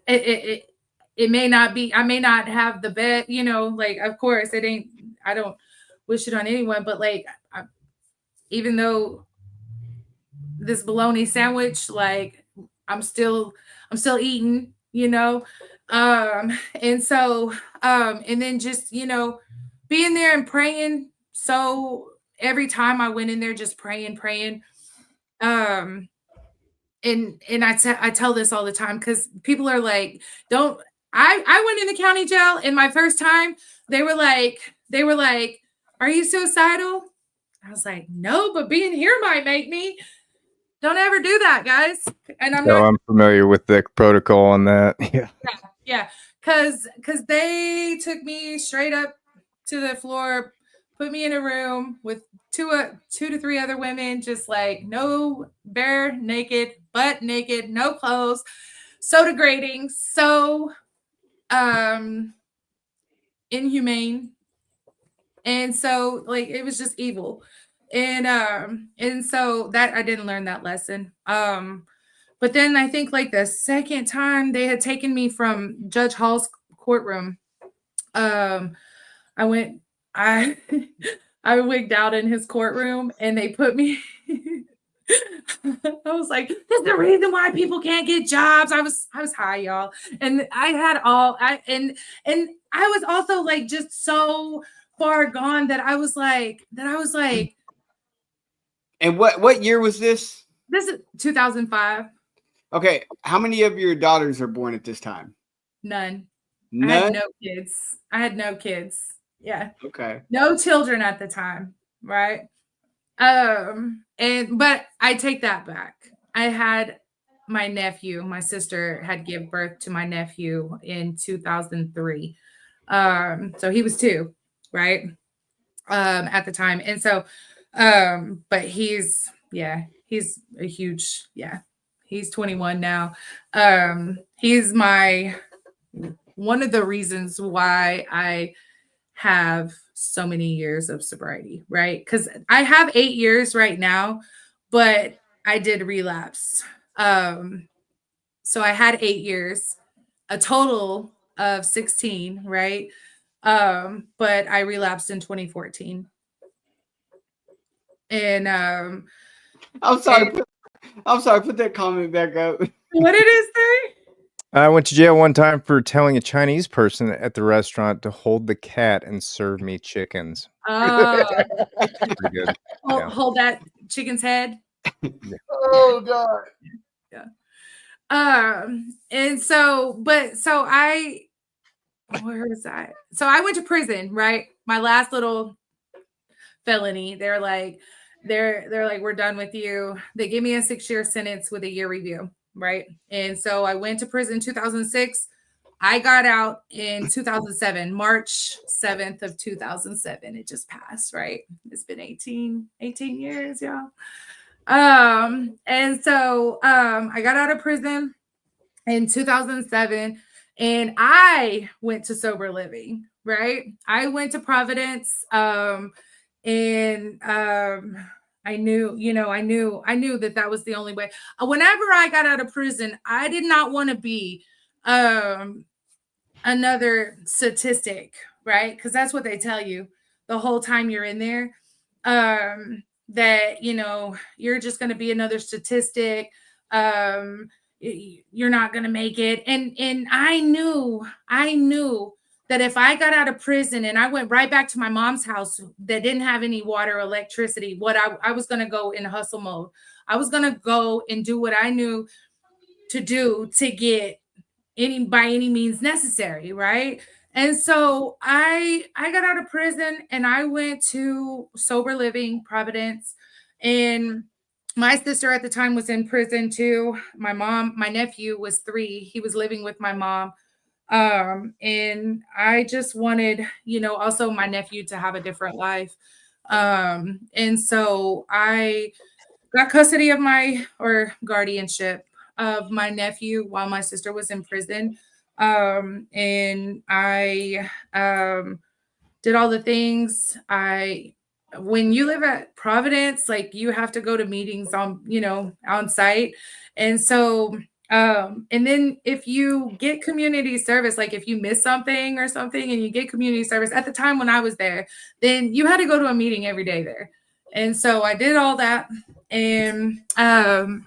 It may not be, I may not have the bed, like, of course it ain't, I don't wish it on anyone, but like, even though this bologna sandwich, like, I'm still eating, and so, and then just, being there and praying. So every time I went in there, just praying. And I tell this all the time, because people are like, I went in the county jail, and my first time they were like, are you suicidal? I was like, no, but being here might make me. Don't ever do that, guys. And I'm familiar with the protocol on that. Yeah. Cause they took me straight up to the floor, put me in a room with two to three other women, just like, no, bare naked, butt naked, no clothes, so degrading, so inhumane. And so, like, it was just evil. And so that I didn't learn that lesson. But then I think, like, the second time they had taken me from Judge Hall's courtroom, I went, I I wigged out in his courtroom and they put me. I was like, "That's the reason why people can't get jobs." I was high, y'all, and I had all I and I was also like just so far gone that I was like And what year was this? this is 2005. Okay, how many of your daughters are born at this time? None. I None. had no kids. I had no kids. Yeah. Okay. No children at the time, right? And but I take that back. I had my nephew, my sister had give birth to my nephew in 2003. So he was 2, right? At the time. And so but he's a huge, he's 21 now. He's one of the reasons why I have so many years of sobriety, right? Because I have 8 years right now, but I did relapse. So I had 8 years, a total of 16, right? But I relapsed in 2014. And I'm sorry. Put that comment back up. what did it say? I went to jail one time for telling a Chinese person at the restaurant to hold the cat and serve me chickens. Oh, Pretty good. Yeah. hold that chicken's head. Oh God. And so, where was I? So I went to prison, right? My last little felony. They're like, we're done with you. They gave me a 6-year sentence with a year review, right? And so I went to prison in 2006. I got out in 2007, March 7th of 2007. It just passed, right? It's been 18 years, y'all. And so I got out of prison in 2007 and I went to sober living, right? I went to Providence. And I knew that was the only way. Whenever I got out of prison, I did not want to be another statistic, right? Because that's what they tell you the whole time you're in there. That you're just going to be another statistic. You're not going to make it. And I knew that if I got out of prison and I went right back to my mom's house that didn't have any water or electricity, I was going to go in hustle mode. I was going to go and do what I knew to do to get by any means necessary, right? And so I got out of prison and I went to sober living, Providence, and my sister at the time was in prison too. My nephew was 3. He was living with my mom. And I just wanted, also my nephew to have a different life. And so I got custody of guardianship of my nephew while my sister was in prison. And I did all the things. When you live at Providence, like you have to go to meetings on site. And so and then if you get community service, like if you miss something or something and you get community service at the time when I was there, then you had to go to a meeting every day there. And so I did all that. And I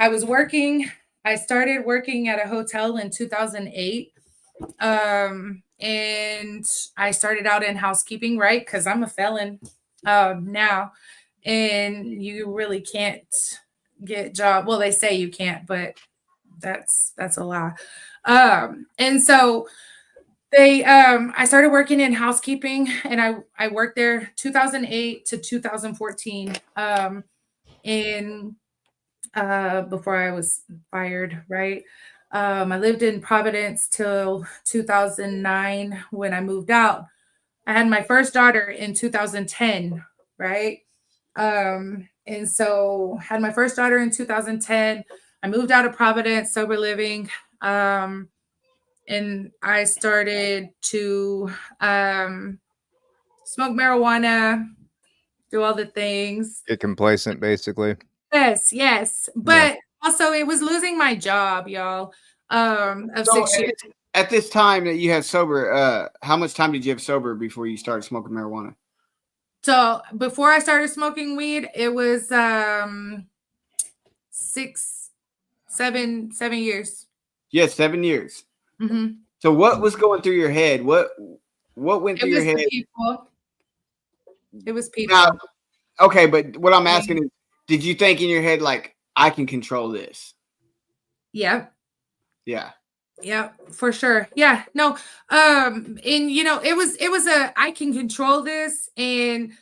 was working. I started working at a hotel in 2008. And I started out in housekeeping, right? Because I'm a felon now. And you really can't get job. Well, they say you can't, but that's a lie. And so I started working in housekeeping and I worked there 2008 to 2014. And before I was fired, right? I lived in Providence till 2009 when I moved out. I had my first daughter in 2010, right? And so had my first daughter in 2010. I moved out of Providence, sober living. And I started to smoke marijuana, do all the things. Get complacent, basically. Yes. But also it was losing my job, y'all. Of So 6 years. at this time that you had sober, how much time did you have sober before you started smoking marijuana? So before I started smoking weed, it was 7 years. Yes, 7 years. Mm-hmm. So what was going through your head? What went through your head? People. It was people. Now, okay, but what I'm asking is, did you think in your head like I can control this? Yep. Yeah. Yeah, for sure. Yeah, no. And it was I can control this, and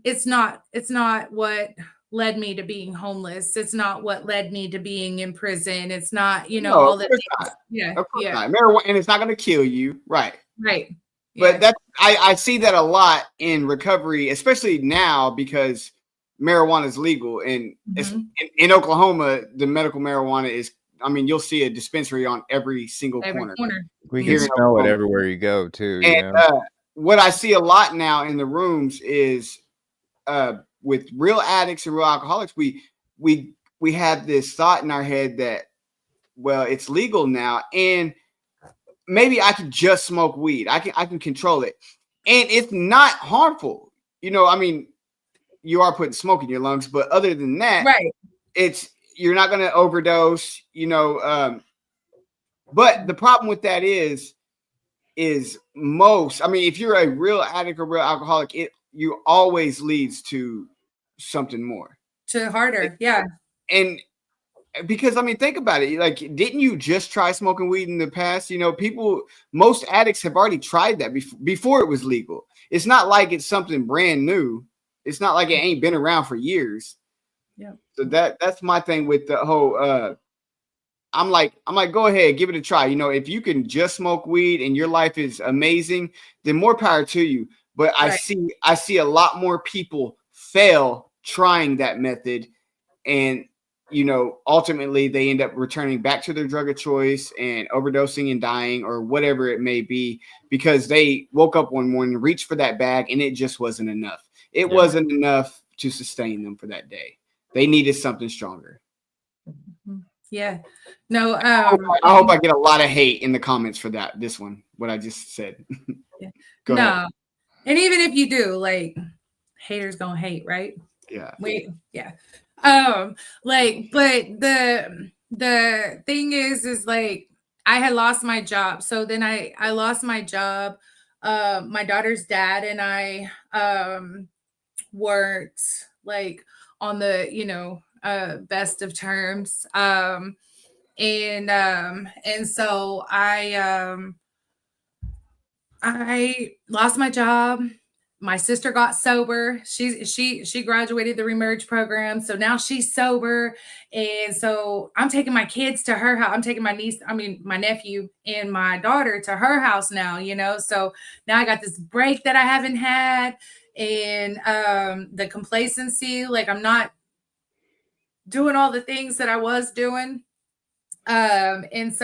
it's not what led me to being homeless. It's not what led me to being in prison. It's not, No, all of the course things. not. Yeah, Of course yeah, not. Marijuana, and it's not going to kill you, right? right. But Yeah. that I see that a lot in recovery, especially now because marijuana is legal, and in Oklahoma, the medical marijuana is. I mean, you'll see a dispensary on every single corner. We here can in smell it Oklahoma. everywhere you go, too. And what I see a lot now in the rooms is with real addicts and real alcoholics, we have this thought in our head that, well, it's legal now, and maybe I can just smoke weed. I can control it, and it's not harmful. I mean, you are putting smoke in your lungs, but other than that, Right. You're not going to overdose. But the problem with that is most. I mean, if you're a real addict or real alcoholic, you always leads to something more. To harder, yeah. And because I mean, think about it. Like, didn't you just try smoking weed in the past? Most addicts have already tried that before it was legal. It's not like it's something brand new. It's not like it ain't been around for years. Yeah. So that's my thing with the whole. I'm like, go ahead, give it a try. If you can just smoke weed and your life is amazing, then more power to you. But Right. I see a lot more people fail trying that method, and ultimately they end up returning back to their drug of choice and overdosing and dying or whatever it may be, because they woke up one morning, reached for that bag, and it just wasn't enough. It wasn't enough to sustain them for that day. They needed something stronger. Yeah. No. I hope I get a lot of hate in the comments for this one, what I just said. Go ahead. And even if you do, like, haters gonna hate, right? Yeah. Yeah. But the thing is like, I had lost my job. So then I lost my job. My daughter's dad and I weren't like on the, best of terms. And so I lost my job. My sister got sober. She graduated the Remerge program, so now she's sober. And so I'm taking my kids to her house. I'm taking my nephew and my daughter to her house now. So now I got this break that I haven't had, and the complacency, like I'm not doing all the things that I was doing. And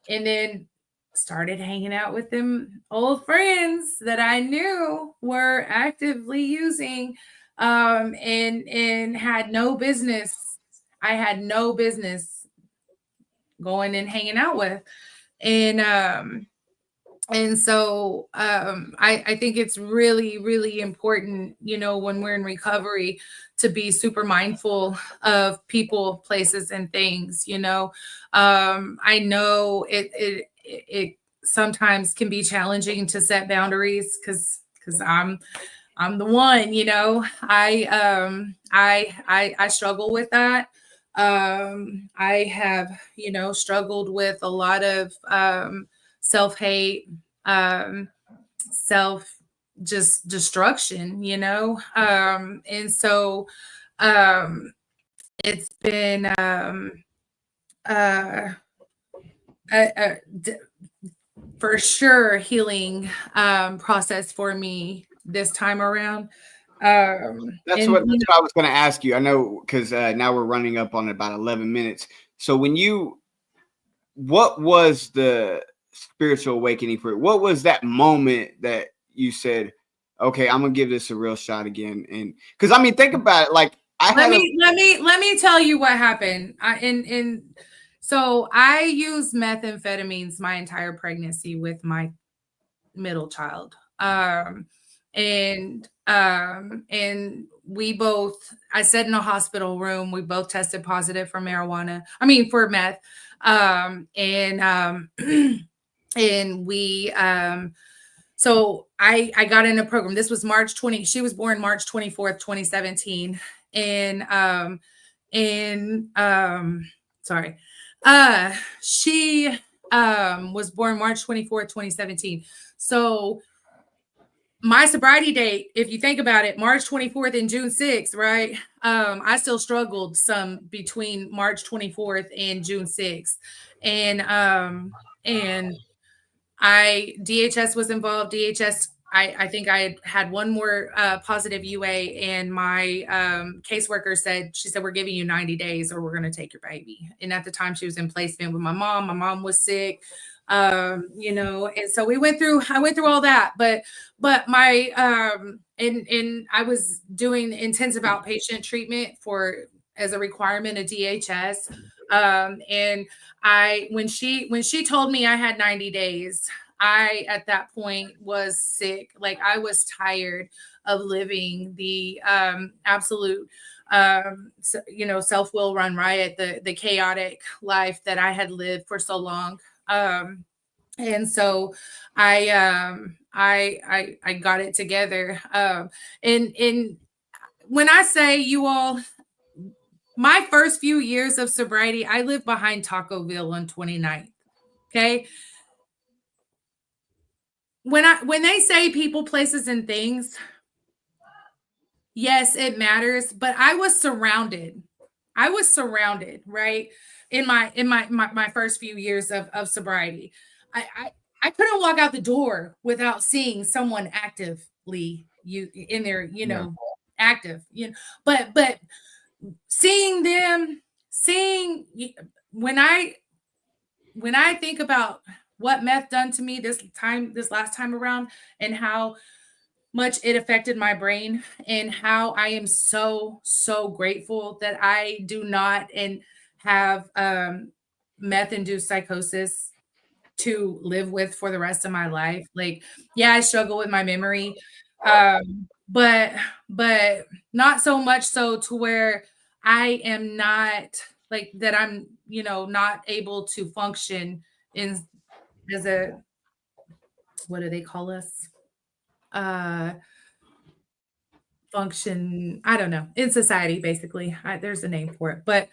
then started hanging out with them old friends that I knew were actively using, and had no business. I had no business going and hanging out with. And so I think it's really, really important, when we're in recovery, to be super mindful of people, places, and things. I know it sometimes can be challenging to set boundaries because I'm the one. I struggle with that. I have struggled with a lot of self-hate, self just destruction, and so it's been for sure healing process for me this time around. That's what I was going to ask you. I know, because now we're running up on about 11 minutes. So what was the spiritual awakening for it? What was that moment that you said, okay, I'm gonna give this a real shot again? And because I mean, think about it. Like, let me tell you what happened. So I used methamphetamines my entire pregnancy with my middle child. And we both, I sat in a hospital room. We both tested positive for marijuana. I mean, for meth. And we, so I got in a program. This was she was born March 24th, 2017. And, sorry. She, was born March 24th, 2017. So my sobriety date, if you think about it, March 24th and June 6th, right? I still struggled some between March 24th and June 6th. And DHS was involved. DHS, I think I had one more positive UA, and my caseworker said, we're giving you 90 days or we're going to take your baby. And at the time she was in placement with my mom. My mom was sick. And so I went through all that, but my, and I was doing intensive outpatient treatment as a requirement of DHS. And when she told me I had 90 days, I, at that point, was sick. Like, I was tired of living the absolute, self-will run riot, the chaotic life that I had lived for so long. And so I got it together. And when I say, you all, my first few years of sobriety, I lived behind Tacoville on 29th. Okay. When they say people, places, and things, yes, it matters, but I was surrounded, right? In my first few years of sobriety. I couldn't walk out the door without seeing someone actively in there, active, but seeing them, when I think about what meth done to me this last time around, and how much it affected my brain, and how I am so grateful that I do not and have meth induced psychosis to live with for the rest of my life. Like, yeah, I struggle with my memory, but not so much so to where I am not, like, that I'm not able to function as a, what do they call us, function, I don't know, in society, basically. There's a name for it, but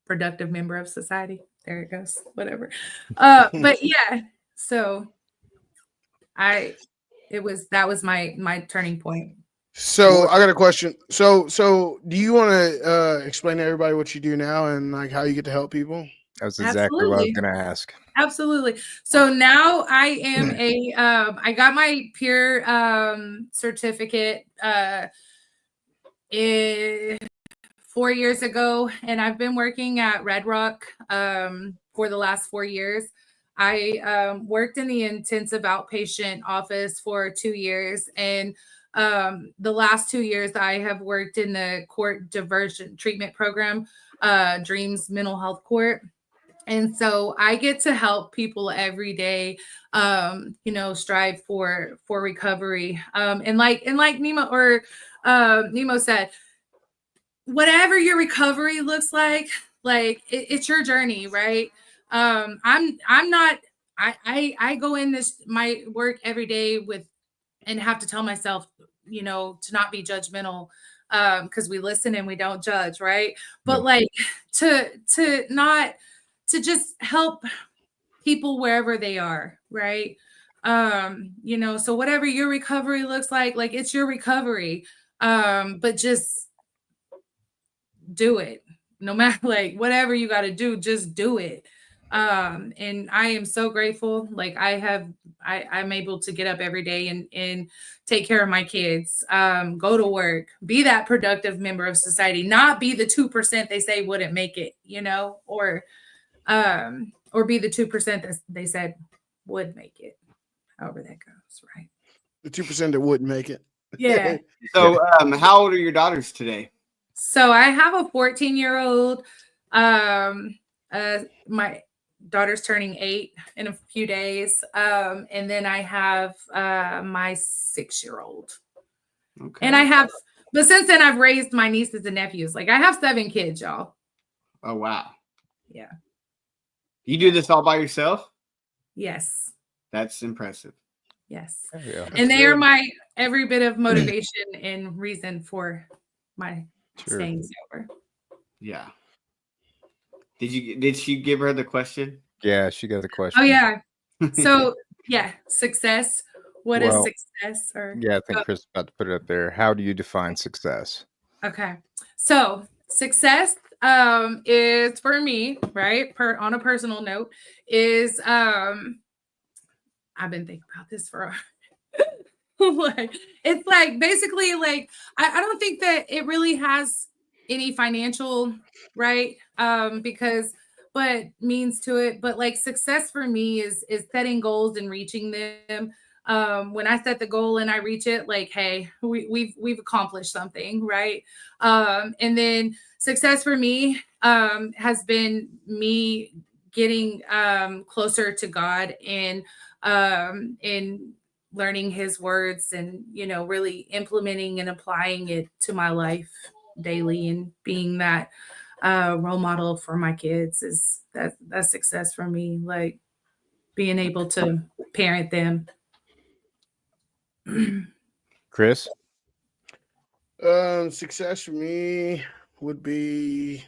productive member of society, there it goes, whatever. But yeah, so that was my turning point. So I got a question. So do you want to explain to everybody what you do now and like how you get to help people? That's exactly what I was going to ask. Absolutely. So now I am I got my peer certificate 4 years ago, and I've been working at Red Rock for the last 4 years. I worked in the intensive outpatient office for 2 years, and the last 2 years I have worked in the court diversion treatment program, Dreams Mental Health Court. And so I get to help people every day, strive for recovery. And like Nemo said, whatever your recovery looks like it's your journey, right? I go in my work every day and have to tell myself, to not be judgmental, because we listen and we don't judge, right? But like to just help people wherever they are, right? So whatever your recovery looks like it's your recovery. But just do it. No matter, like, whatever you got to do, just do it. And I am so grateful. Like, I'm able to get up every day and take care of my kids, go to work, be that productive member of society, not be the 2% they say wouldn't make it, or be the 2% that they said would make it, however that goes, right? The 2% that wouldn't make it. Yeah. So, how old are your daughters today? So I have a 14-year-old. My daughter's turning 8 in a few days. And then I have my 6-year-old. Okay. And I have, but since then I've raised my nieces and nephews. Like I have 7 kids, y'all. Oh wow. Yeah. You do this all by yourself? Yes. That's impressive. Yes. Oh, yeah. And they are my every bit of motivation and reason for my Sure. staying sober. Yeah. Did she give her the question? Yeah, she got the question. Oh yeah. So yeah, success. What is Well, success? Or Yeah, I think Chris is about to put it up there. How do you define success? okay. So success is for me, right? On a personal note, is I've been thinking about this for like it's like basically like I don't think that it really has any financial right because but means to it, but like success for me is setting goals and reaching them. When I set the goal and I reach it, like hey, we've accomplished something, right? And then success for me has been me getting closer to God and learning his words and really implementing and applying it to my life daily and being that role model for my kids is that's success for me, like being able to parent them. Chris? Success for me would be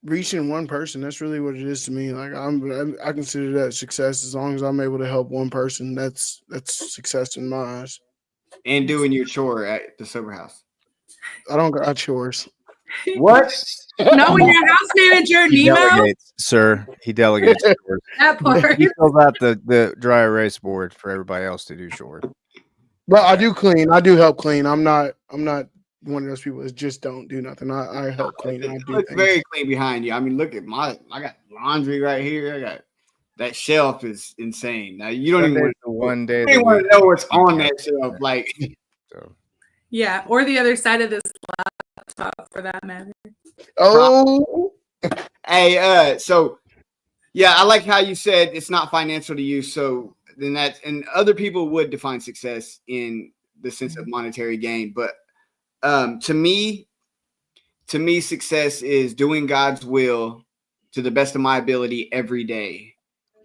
reaching one person. That's really what it is to me. Like I consider that success. As long as I'm able to help one person, that's success in my eyes. And doing your chore at the sober house. I don't got chores. What? No, when your house manager He Nemo, delegates, sir. He delegates chores. that part. He fills out the dry erase board for everybody else to do chores. But I do clean. I do help clean. I'm not one of those people that just don't do nothing. I help clean. I It do looks things. very clean behind you. I mean, look at I got laundry right here. I got that shelf is insane. Now you don't even want the one day. you don't even want to know what's on that shelf. Like, So, Yeah, or the other side of this laptop for that matter. Oh, hey, so yeah, I like how you said it's not financial to you. So then and other people would define success in the sense of monetary gain, but to me, success is doing God's will to the best of my ability every day.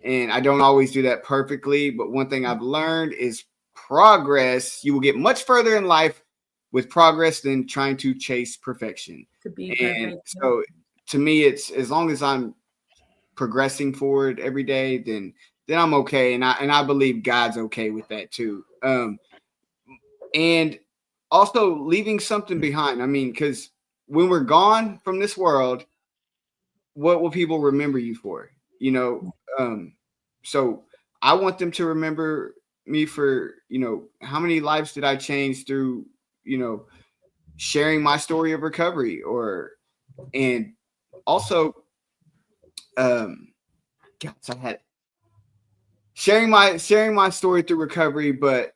And I don't always do that perfectly, but one thing I've learned is progress. You will get much further in life with progress than trying to chase perfection. To be And perfect. so to me, it's as long as I'm progressing forward every day, then I'm okay. And I believe God's okay with that too. And also leaving something behind. I mean, because when we're gone from this world, what will people remember you for? So I want them to remember me for, how many lives did I change through, sharing my story of recovery and also, gosh, I had sharing my story through recovery, but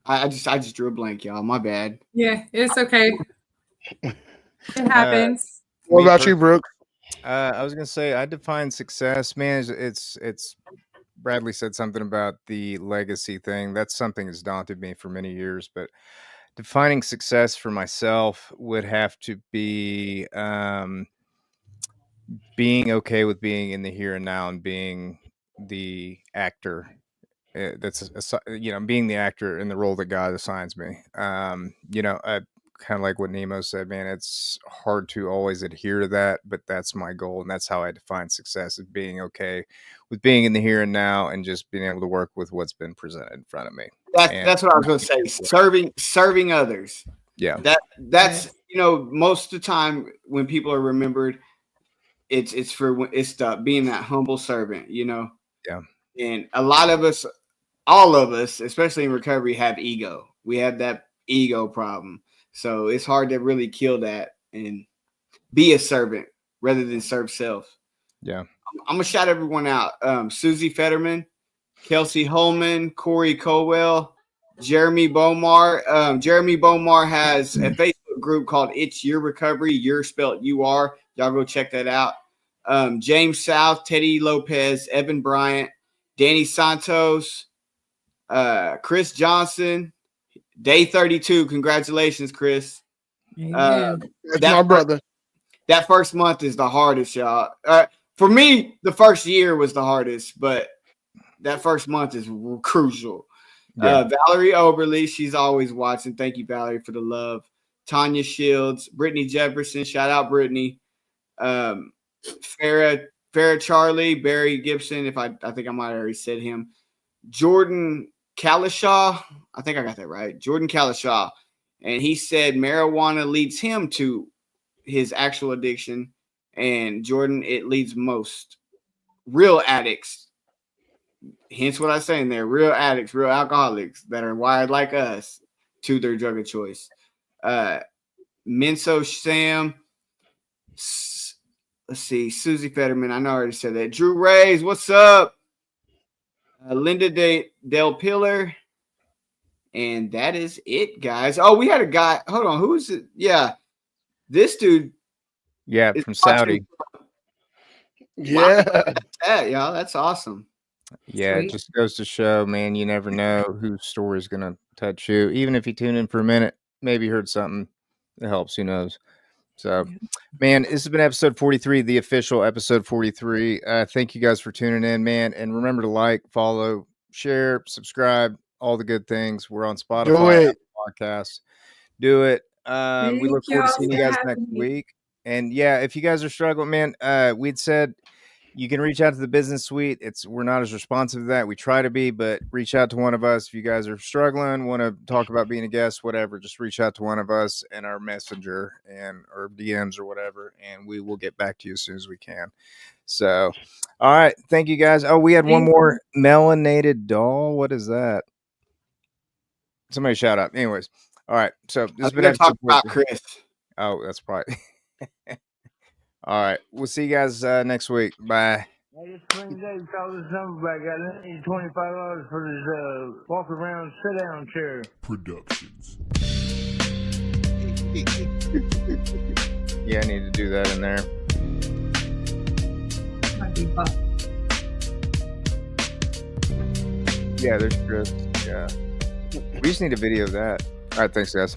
I just drew a blank, y'all. My bad. Yeah, it's okay. It happens. what about you, Brooke? I was gonna say I define success, man. It's Bradley said something about the legacy thing. That's something that's daunted me for many years, but defining success for myself would have to be being okay with being in the here and now and being the actor being the actor in the role that God assigns me. Kind of like what Nemo said, man, it's hard to always adhere to that, but that's my goal. And that's how I define success, is being okay with being in the here and now and just being able to work with what's been presented in front of me. That's what I was going to say. Serving others. Yeah. That's most of the time when people are remembered, it's being that humble servant, Yeah. And a lot of us, all of us, especially in recovery, have ego. We have that ego problem. So it's hard to really kill that and be a servant rather than serve self. Yeah. I'm going to shout everyone out. Susie Fetterman, Kelsey Holman, Corey Colwell, Jeremy Bomar. Jeremy Bomar has a Facebook group called It's Your Recovery. You're spelled U-R. Y'all go check that out. James South, Teddy Lopez, Evan Bryant, Danny Santos, Chris Johnson, Day 32. Congratulations, Chris. That's my brother. That first month is the hardest, y'all. For me, the first year was the hardest, but that first month is crucial. Yeah. Valerie Oberly, she's always watching. Thank you, Valerie, for the love. Tanya Shields, Brittany Jefferson, shout out Brittany. Farrah Charlie, Barry Gibson, I think I might have already said him. Jordan Kalishaw, I think I got that right. Jordan Kalishaw. And he said marijuana leads him to his actual addiction. And Jordan, it leads most real addicts. Hence what I say in there, real addicts, real alcoholics that are wired like us to their drug of choice. Minso Sam, let's see, Susie Fetterman, I know I already said that. Drew Rays, what's up? Linda Del Pillar. And that is it, guys. Oh, we had a guy. Hold on, who is it? Yeah, this dude. Yeah, from Saudi. Yeah. Y'all, that's awesome. Yeah, it just goes to show, man, you never know whose story is going to touch you. Even if you tune in for a minute, maybe you heard something that helps, who knows. So, man, this has been episode 43, the official episode 43. Thank you guys for tuning in, man. And remember to like, follow, share, subscribe, all the good things. We're on Spotify, Apple Podcasts. Do it. We look forward to seeing you guys next week. And yeah, if you guys are struggling, man, we'd said you can reach out to the business suite. We're not as responsive to that. We try to be, but reach out to one of us. If you guys are struggling, want to talk about being a guest, whatever, just reach out to one of us in our messenger or DMs or whatever, and we will get back to you as soon as we can. So, all right. Thank you guys. Oh, we had one more melanated doll. What is that? Somebody shout out. Anyways. All right. So this has been talk about Chris. Oh, that's probably. All right. We'll see you guys next week. Bye. Hey, this Spring Dave called this number back. I need $25 for this walk around sit down chair. Productions. Yeah, I need to do that in there. Yeah, there's Chris. Yeah. We just need a video of that. All right. Thanks, guys.